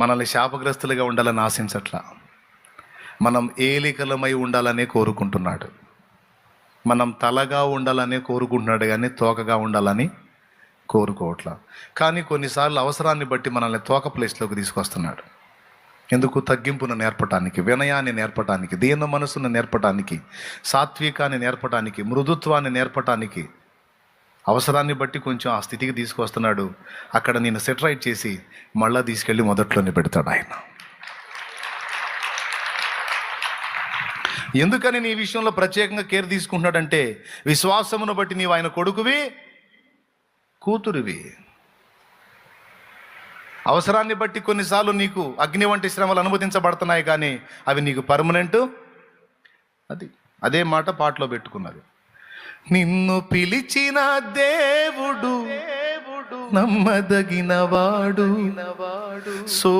మనల్ని శాపగ్రస్తులుగా ఉండాలని ఆశించట్లా. మనం ఏలికలమై ఉండాలనే కోరుకుంటున్నాడు. మనం తలగా ఉండాలనే కోరుకుంటున్నాడు, కానీ తోకగా ఉండాలని కోరుకోవట్లా. కానీ కొన్నిసార్లు అవసరాన్ని బట్టి మనల్ని తోక ప్లేస్లోకి తీసుకొస్తున్నాడు. ఎందుకు? తగ్గింపును నేర్పటానికి, వినయాన్ని నేర్పటానికి, దీన మనసును నేర్పటానికి, సాత్వికాన్ని నేర్పటానికి, మృదుత్వాన్ని నేర్పటానికి. అవసరాన్ని బట్టి కొంచెం ఆ స్థితికి తీసుకొస్తున్నాడు. అక్కడ నేను సెటరైట్ చేసి మళ్ళా తీసుకెళ్ళి మొదట్లోనే పెడతాడు ఆయన. ఎందుకని నీ విషయంలో ప్రత్యేకంగా కేర్ తీసుకుంటున్నాడంటే, విశ్వాసమును బట్టి నీవు ఆయన కొడుకువి, కూతురువి. అవసరాన్ని బట్టి కొన్నిసార్లు నీకు అగ్ని వంటి శ్రమలు అనుమతించబడుతున్నాయి, కానీ అవి నీకు పర్మనెంట్. అదే మాట పాటలో పెట్టుకున్నది. నిన్ను పిలిచిన దేవుడు నమ్మదగినవాడు,